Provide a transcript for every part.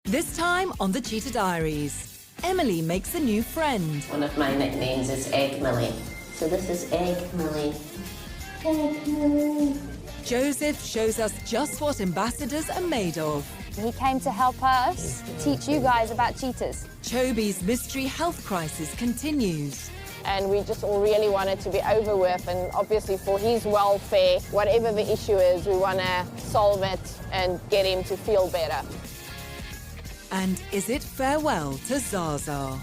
This time on the Cheetah Diaries, Emily makes a new friend. One of my nicknames is Egg Millie. So this is Egg Millie. Egg Millie. Joseph shows us just what ambassadors are made of. He came to help us teach you guys about cheetahs. Chobe's mystery health crisis continues. And we just all really wanted to be over with, and obviously for his welfare, whatever the issue is, we want to solve it and get him to feel better. And is it farewell to Zaza?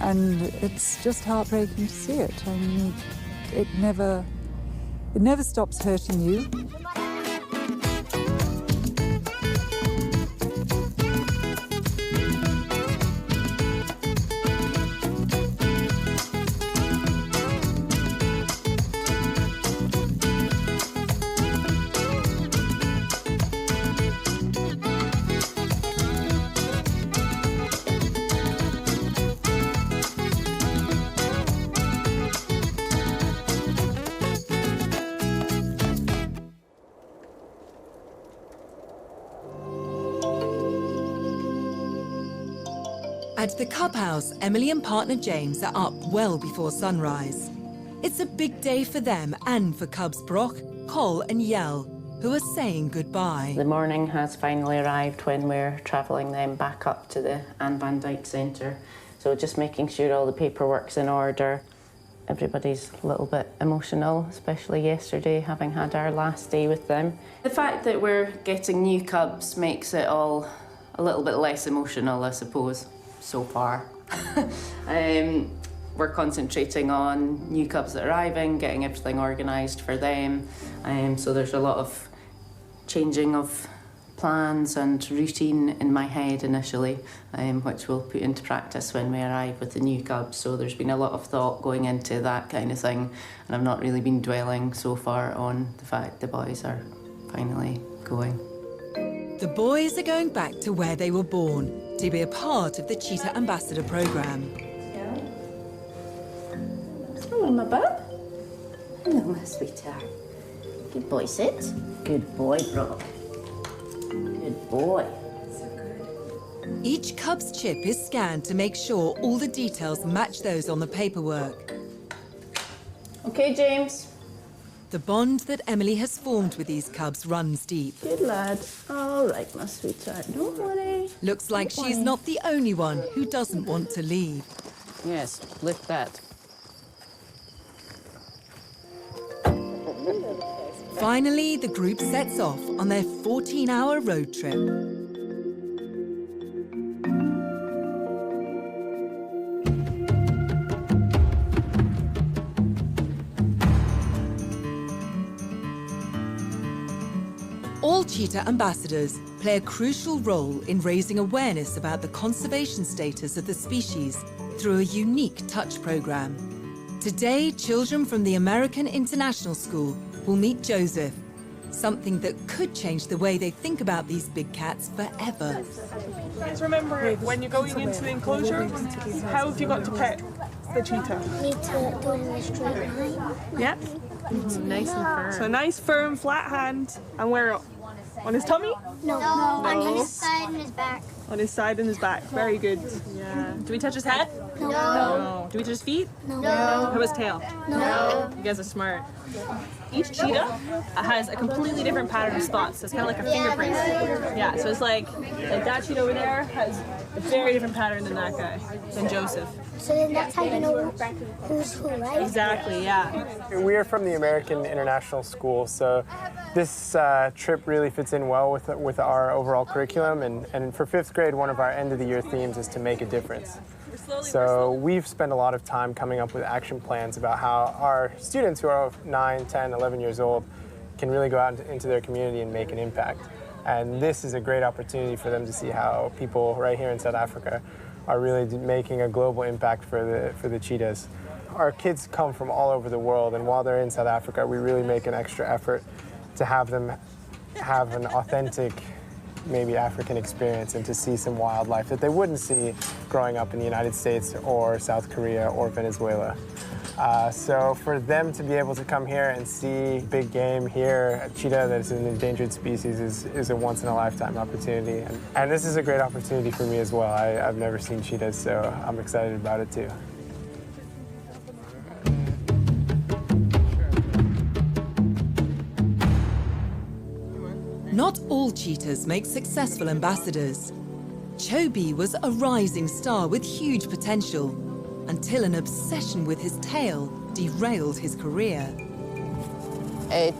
And it's just heartbreaking to see it. I mean, it never stops hurting you. At the Cub House, Emily and partner James are up well before sunrise. It's a big day for them and for cubs Brock, Cole and Yell, who are saying goodbye. The morning has finally arrived when we're travelling them back up to the Anne van Dyck Centre. So just making sure all the paperwork's in order. Everybody's a little bit emotional, especially yesterday, having had our last day with them. The fact that we're getting new cubs makes it all a little bit less emotional, I suppose. So far. We're concentrating on new cubs that are arriving, getting everything organised for them. So there's a lot of changing of plans and routine in my head initially, which we'll put into practice when we arrive with the new cubs. So there's been a lot of thought going into that kind of thing, and I've not really been dwelling so far on the fact the boys are finally going. The boys are going back to where they were born to be a part of the Cheetah Ambassador programme. Hello, my bub. Hello, my sweetheart. Good boy, sit. Good boy, Brock. Good boy. Each cub's chip is scanned to make sure all the details match those on the paperwork. Okay, James. The bond that Emily has formed with these cubs runs deep. Good lad. All right, my sweetheart. Don't worry. Looks like she's not the only one who doesn't want to leave. Yes, lift that. Finally, the group sets off on their 14-hour road trip. All cheetah ambassadors play a crucial role in raising awareness about the conservation status of the species through a unique touch program. Today, children from the American International School will meet Joseph, something that could change the way they think about these big cats forever. Guys, remember, when you're going into the enclosure, how have you got to pet the cheetah? Need to do it in a straight line. Yep. Nice and firm. So nice, firm, flat hand, and where? On his tummy? No, on his side and his back. On his side and his back. Very good. Yeah. Do we touch his head? No. No. Do we touch his feet? No. How about his tail? No. You guys are smart. Each cheetah has a completely different pattern of spots. So it's kind of like a fingerprint. Yeah, so it's like that cheetah over there has a very different pattern than that guy, than Joseph. So then that's how you know who's who, right? Exactly, yeah. We are from the American International School, so this trip really fits in well with our overall curriculum. And for 5th grade, one of our end-of-the-year themes is to make a difference. So we've spent a lot of time coming up with action plans about how our students who are 9, 10, 11 years old can really go out into their community and make an impact. And this is a great opportunity for them to see how people right here in South Africa are really making a global impact for the cheetahs. Our kids come from all over the world, and while they're in South Africa, we really make an extra effort to have them have an authentic, maybe African experience and to see some wildlife that they wouldn't see growing up in the United States or South Korea or Venezuela. So for them to be able to come here and see big game here, a cheetah that's an endangered species is a once-in-a-lifetime opportunity. And this is a great opportunity for me as well. I've never seen cheetahs, so I'm excited about it too. Not all cheetahs make successful ambassadors. Chobe was a rising star with huge potential until an obsession with his tail derailed his career. It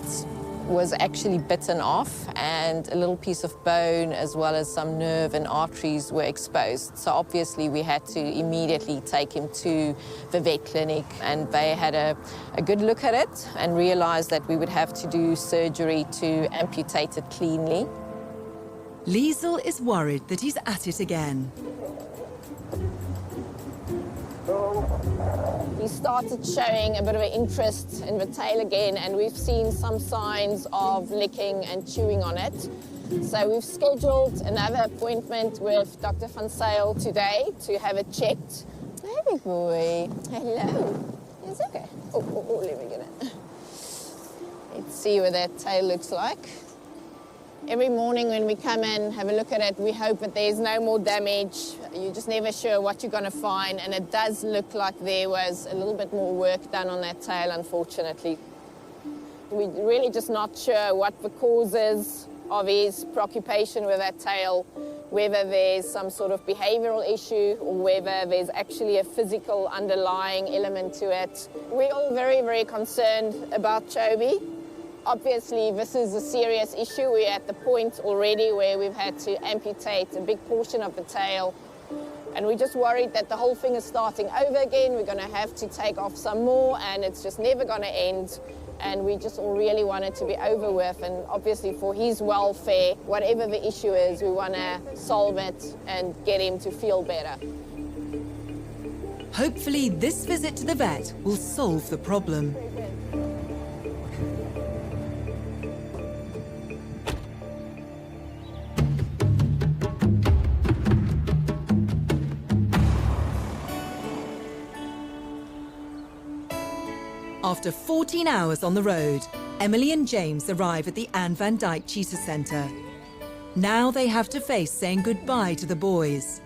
was actually bitten off, and a little piece of bone as well as some nerve and arteries were exposed. So obviously we had to immediately take him to the vet clinic, and they had a good look at it and realized that we would have to do surgery to amputate it cleanly. Liesel is worried that he's at it again. He started showing a bit of an interest in the tail again, and we've seen some signs of licking and chewing on it. So we've scheduled another appointment with Dr. Van Sale today to have it checked. Baby boy, hello. It's okay. Oh, let me get it. Let's see what that tail looks like. Every morning when we come in, have a look at it, we hope that there's no more damage. You're just never sure what you're going to find, and it does look like there was a little bit more work done on that tail, unfortunately. We're really just not sure what the cause is of his preoccupation with that tail, whether there's some sort of behavioral issue or whether there's actually a physical underlying element to it. We're all very, very concerned about Chobe. Obviously, this is a serious issue. We're at the point already where we've had to amputate a big portion of the tail. And we're just worried that the whole thing is starting over again. We're going to have to take off some more, and it's just never going to end. And we just all really want it to be over with. And obviously, for his welfare, whatever the issue is, we want to solve it and get him to feel better. Hopefully, this visit to the vet will solve the problem. After 14 hours on the road, Emily and James arrive at the Anne van Dyck Cheetah Centre. Now they have to face saying goodbye to the boys,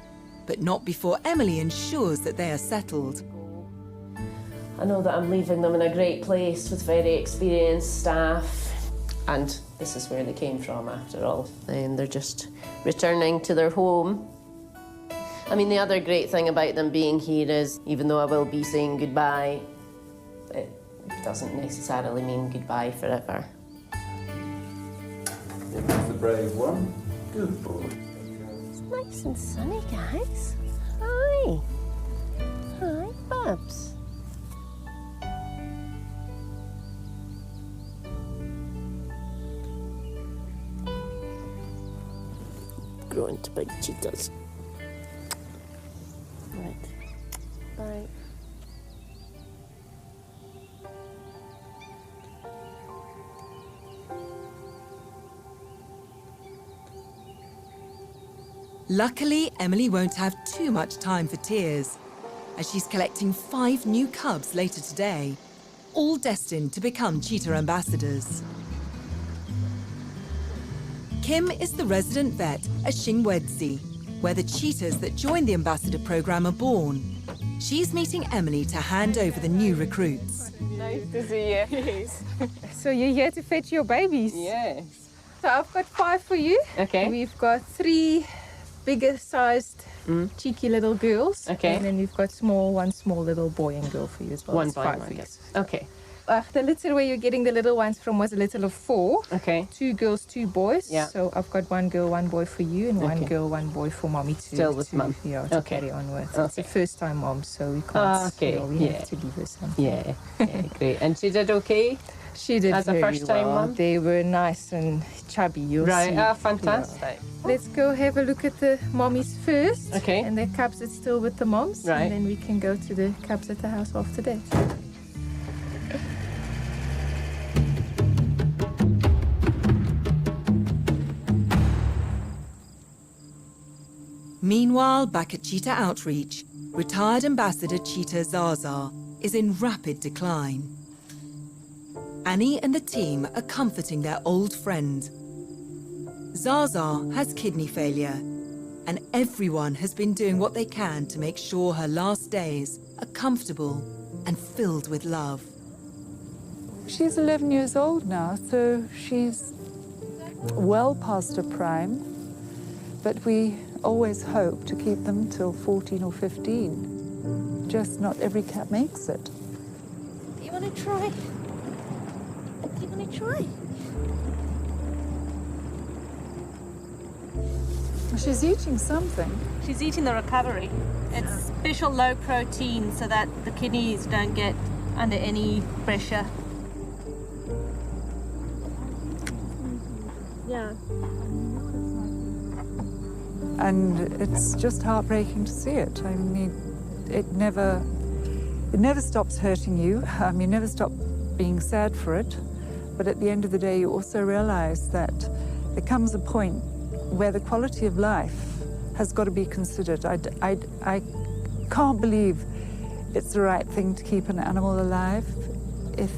but not before Emily ensures that they are settled. I know that I'm leaving them in a great place with very experienced staff, and this is where they came from after all. And they're just returning to their home. I mean, the other great thing about them being here is, even though I will be saying goodbye, it doesn't necessarily mean goodbye forever. It was the brave one. Good boy. It's nice and sunny, guys. Hi. Hi, Bubs. Growing to big cheetahs. Right. Bye. Luckily, Emily won't have too much time for tears, as she's collecting 5 new cubs later today, all destined to become cheetah ambassadors. Kim is the resident vet at Xingwedzi, where the cheetahs that join the ambassador program are born. She's meeting Emily to hand over the new recruits. Nice to see you. Yes. So you're here to fetch your babies? Yes. So I've got 5 for you. Okay. We've got 3 bigger sized cheeky little girls. Okay. And then we've got one small little boy and girl for you as well. One It's boy, 5 one for you. girl. Okay. The litter where you're getting the little ones from was a litter of 4. Okay. 2 girls, 2 boys. Yeah. So I've got 1 girl, 1 boy for you, and 1 Okay. girl, 1 boy for mommy to Still with mum. Yeah, to Okay. carry on with. It's Okay. the first time mom, so we can't. Okay, We yeah. have to leave her something. Yeah, great. And she did okay? She did As a very first-time well. mum? They were nice and chubby. You'll Right, see. fantastic. Let's go have a look at the mommies first. Okay. And the cubs that's still with the moms. Right. And then we can go to the cubs at the house after that. Meanwhile, back at Cheetah Outreach, retired ambassador Cheetah Zaza is in rapid decline. Annie and the team are comforting their old friend. Zaza has kidney failure, and everyone has been doing what they can to make sure her last days are comfortable and filled with love. She's 11 years old now, so she's well past her prime, but we always hope to keep them till 14 or 15. Just not every cat makes it. Do you want to try? Do you want to try? She's eating something. She's eating the recovery. It's special low protein so that the kidneys don't get under any pressure. Yeah. And it's just heartbreaking to see it. I mean, it never stops hurting you. You never stop being sad for it. But at the end of the day, you also realize that there comes a point where the quality of life has got to be considered. I can't believe it's the right thing to keep an animal alive if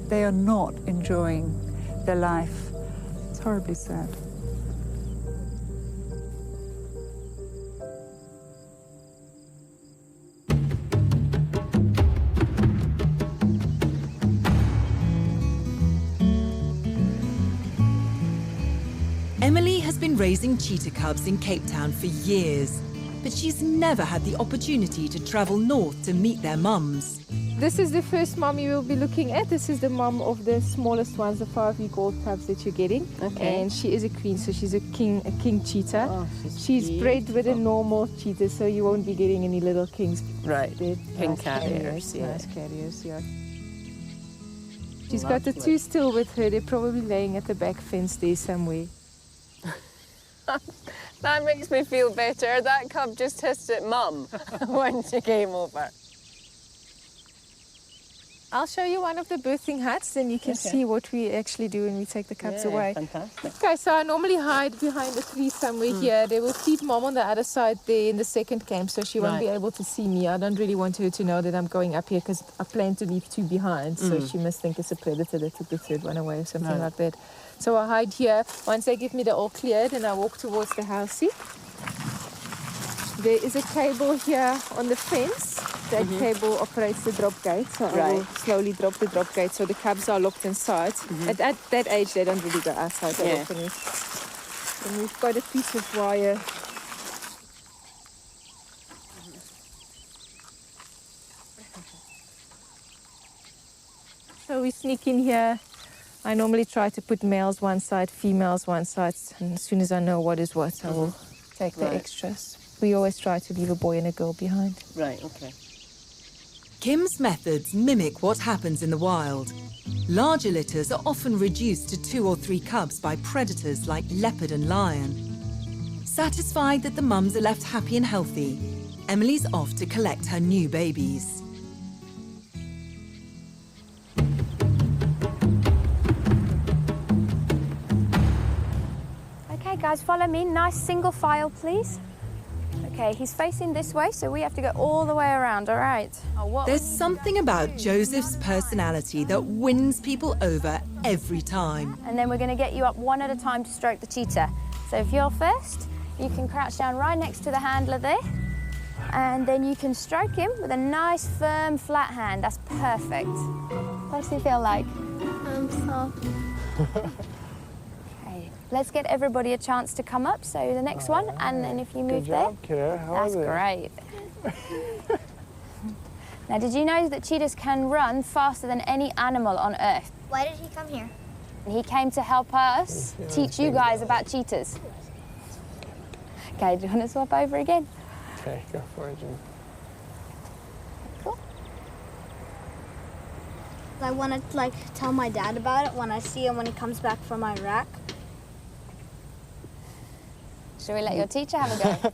they are not enjoying their life. It's horribly sad. Emily has been raising cheetah cubs in Cape Town for years, but she's never had the opportunity to travel north to meet their mums. This is the first mom you will be looking at. This is the mom of the smallest ones, the 5-week-old cubs that you're getting. Okay. And she is a queen, so she's a king cheetah. Oh, she's bred with a normal cheetah, so you won't be getting any little kings. Right. They're Pink nice carriers, yeah. Nice carriers, yeah. She's got the two still with her. They're probably laying at the back fence there somewhere. That makes me feel better. That cub just hissed at Mum when she came over. I'll show you one of the birthing huts, then you can see what we actually do when we take the cubs away. Fantastic. Okay, so I normally hide behind the tree somewhere here. They will feed Mom on the other side there in the second camp, so she won't be able to see me. I don't really want her to know that I'm going up here because I plan to leave two behind, so she must think it's a predator that took the third one away or something like that. So I hide here. Once they give me the all clear, then I walk towards the house. See? There is a cable here on the fence. That cable operates the drop gate, so I will slowly drop the drop gate so the cubs are locked inside. At that age, they don't really go outside that often. And we've got a piece of wire. So we sneak in here. I normally try to put males one side, females one side, and as soon as I know what is what, I will take the extras. We always try to leave a boy and a girl behind. Right, okay. Kim's methods mimic what happens in the wild. Larger litters are often reduced to 2 or 3 cubs by predators like leopard and lion. Satisfied that the mums are left happy and healthy, Emily's off to collect her new babies. Okay, guys, follow me. Nice single file, please. Okay, he's facing this way, so we have to go all the way around, all right? There's something about Joseph's personality that wins people over every time. And then we're going to get you up one at a time to stroke the cheetah. So if you're first, you can crouch down right next to the handler there, and then you can stroke him with a nice, firm, flat hand. That's perfect. What does he feel like? Soft. Let's get everybody a chance to come up. So the next one, and then if you move there. Kiddo. That's great. Now, did you know that cheetahs can run faster than any animal on Earth? Why did he come here? He came to help us teach you guys about cheetahs. Okay, do you want to swap over again? Okay, go for it, Jim. Cool. I want to tell my dad about it when I see him when he comes back from Iraq. Should we let your teacher have a go?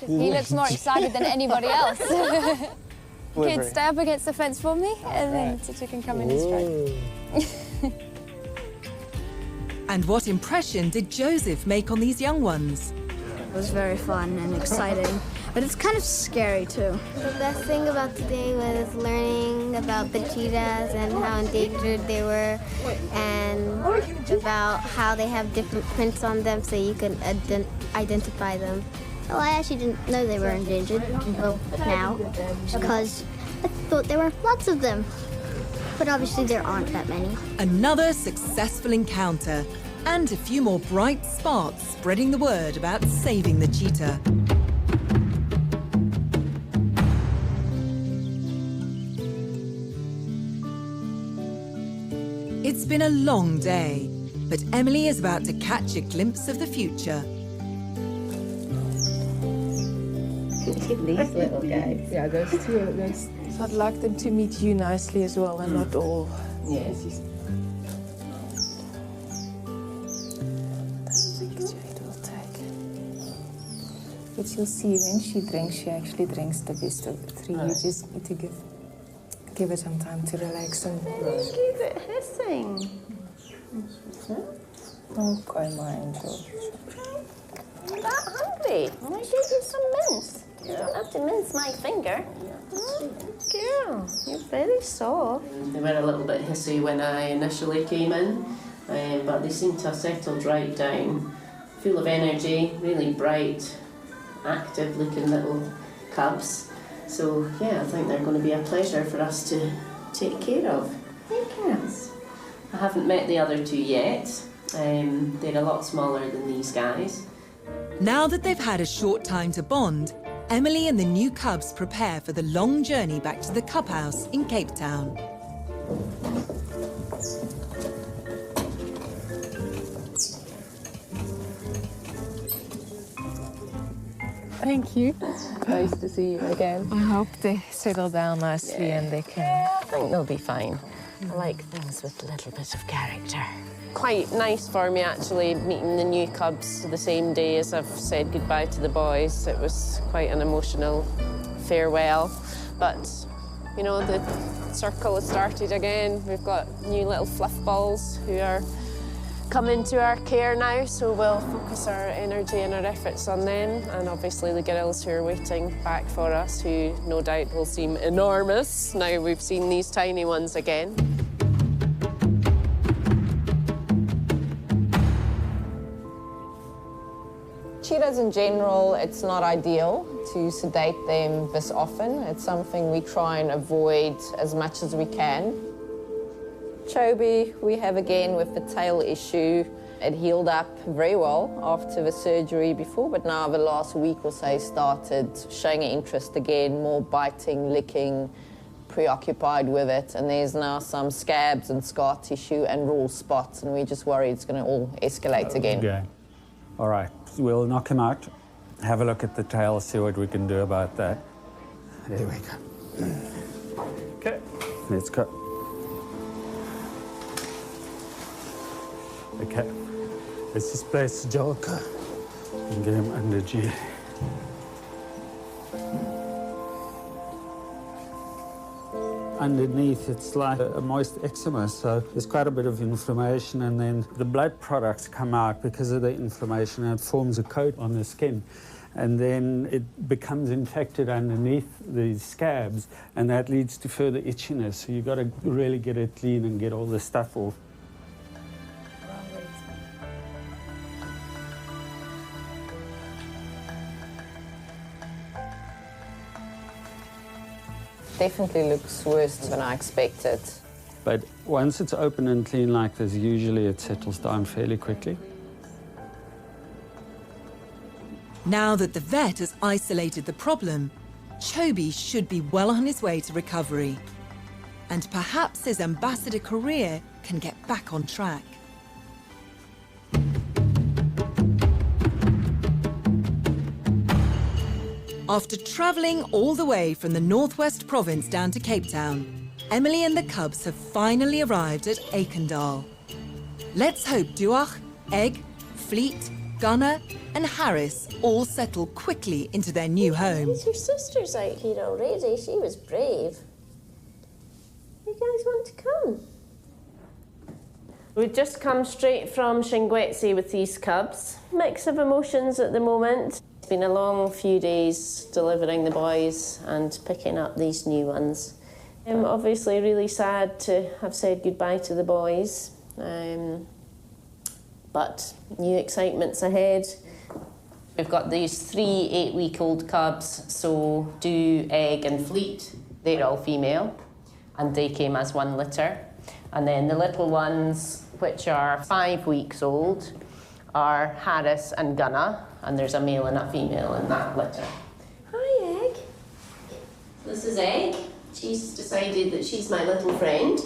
He looks more excited than anybody else. Kids, stay up against the fence for me, and then the teacher can come in and stroke. And what impression did Joseph make on these young ones? was very fun and exciting, but it's kind of scary too. The best thing about today was learning about the cheetahs and how endangered they were, and about how they have different prints on them so you can identify them. Well, I actually didn't know they were endangered until now, because I thought there were lots of them. But obviously there aren't that many. Another successful encounter, and a few more bright sparks spreading the word about saving the cheetah. It's been a long day, but Emily is about to catch a glimpse of the future. These little guys. Yeah, those two. So I'd like them to meet you nicely as well, and not all. Yes. But you'll see when she actually drinks the best of the three. You just need to give it some time to relax and. Keep it hissing. Okay, my angel. You're that hungry. I'm going to give you some mince. You don't have to mince my finger. Girl, you're very soft. They were a little bit hissy when I initially came in, but they seem to have settled right down. Full of energy, really bright, active-looking little cubs. So, yeah, I think they're going to be a pleasure for us to take care of. Hey, girls. I haven't met the other two yet. They're a lot smaller than these guys. Now that they've had a short time to bond, Emily and the new cubs prepare for the long journey back to the cub house in Cape Town. Thank you. Nice to see you again. I hope they settle down nicely and they can. I think they'll be fine. I like things with a little bit of character. Quite nice for me, actually, meeting the new cubs the same day as I've said goodbye to the boys. It was quite an emotional farewell. But, you know, the circle has started again. We've got new little fluff balls who are coming to our care now, so we'll focus our energy and our efforts on them. And obviously the girls who are waiting back for us, who no doubt will seem enormous now we've seen these tiny ones again. Cheetahs in general, it's not ideal to sedate them this often. It's something we try and avoid as much as we can. Chobe, we have again with the tail issue. It healed up very well after the surgery before, but now the last week or so started showing interest again, more biting, licking, preoccupied with it. And there's now some scabs and scar tissue and raw spots, and we're just worried it's going to all escalate again. Okay. All right, we'll knock him out, have a look at the tail, see what we can do about that. There we go. Okay, let's go. Okay, let's just place the joker and get him under G. Underneath, it's like a moist eczema, so there's quite a bit of inflammation, and then the blood products come out because of the inflammation, and it forms a coat on the skin. And then it becomes infected underneath these scabs, and that leads to further itchiness. So you've got to really get it clean and get all the stuff off. Definitely looks worse than I expected. But once it's open and clean like this, usually it settles down fairly quickly. Now that the vet has isolated the problem, Chobe should be well on his way to recovery. And perhaps his ambassador career can get back on track. After travelling all the way from the northwest province down to Cape Town, Emily and the cubs have finally arrived at Aikendal. Let's hope Duach, Egg, Fleet, Gunnar and Harris all settle quickly into their new home. Your sister's out here already. She was brave. You guys want to come? We've just come straight from Shingwetsi with these cubs. Mix of emotions at the moment. It's been a long few days delivering the boys and picking up these new ones. I'm obviously really sad to have said goodbye to the boys, but new excitements ahead. We've got these 3 8-week-old cubs, so Do, Egg and Fleet. They're all female, and they came as one litter. And then the little ones, which are 5 weeks old, are Harris and Gunna, and there's a male and a female in that litter. Hi, Egg. This is Egg. She's decided that she's my little friend,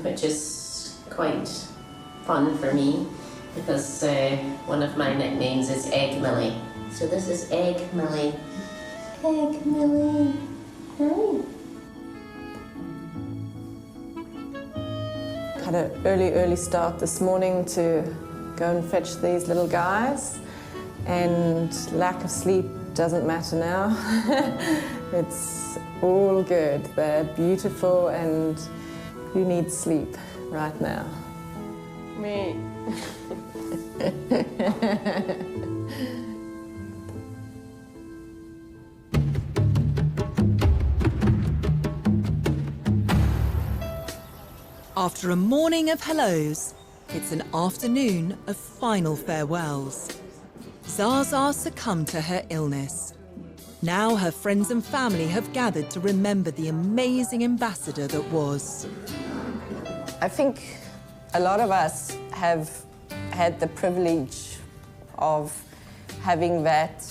which is quite fun for me, because one of my nicknames is Egg Millie. So this is Egg Millie. Egg Millie. Hi. Had an early start this morning to go and fetch these little guys, and lack of sleep doesn't matter now. It's all good. They're beautiful, and who needs sleep right now? Me. After a morning of hellos, it's an afternoon of final farewells. Zaza succumbed to her illness. Now her friends and family have gathered to remember the amazing ambassador that was. I think a lot of us have had the privilege of having that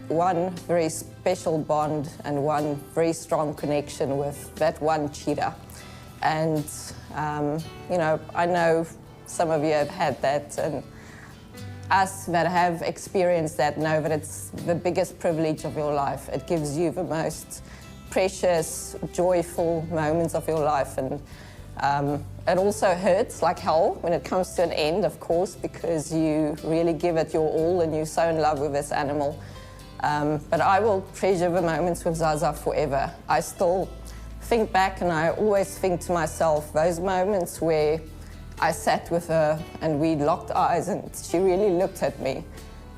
one very special bond and one very strong connection with that one cheetah. And, you know, I know some of you have had that, and us that have experienced that know that it's the biggest privilege of your life. It gives you the most precious, joyful moments of your life, and it also hurts like hell when it comes to an end, of course, because you really give it your all and you're so in love with this animal. But I will treasure the moments with Zaza forever. I still think back, and I always think to myself, those moments where I sat with her and we locked eyes and she really looked at me.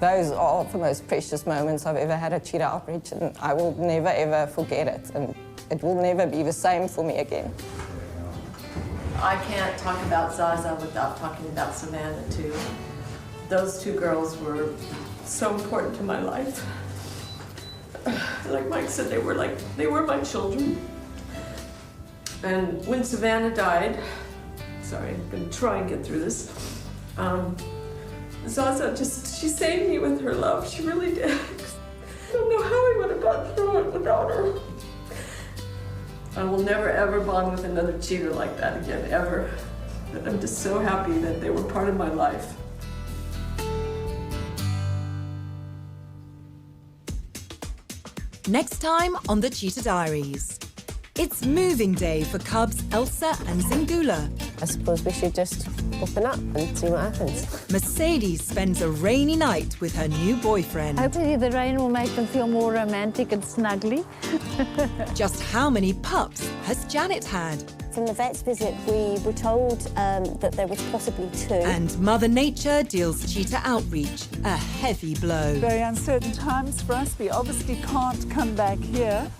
Those are the most precious moments I've ever had at Cheetah Outreach, and I will never ever forget it, and it will never be the same for me again. I can't talk about Zaza without talking about Savannah too. Those two girls were so important to my life. Like Mike said, they were my children. And when Savannah died, sorry, I'm gonna try and get through this. Zaza she saved me with her love. She really did. I don't know how I would have gotten through it without her. I will never ever bond with another cheetah like that again, ever. But I'm just so happy that they were part of my life. Next time on the Cheetah Diaries. It's moving day for cubs Elsa and Zingula. I suppose we should just open up and see what happens. Mercedes spends a rainy night with her new boyfriend. Hopefully the rain will make them feel more romantic and snuggly. Just how many pups has Janet had? From the vet's visit, we were told that there was possibly 2. And Mother Nature deals Cheetah Outreach a heavy blow. Very uncertain times for us. We obviously can't come back here.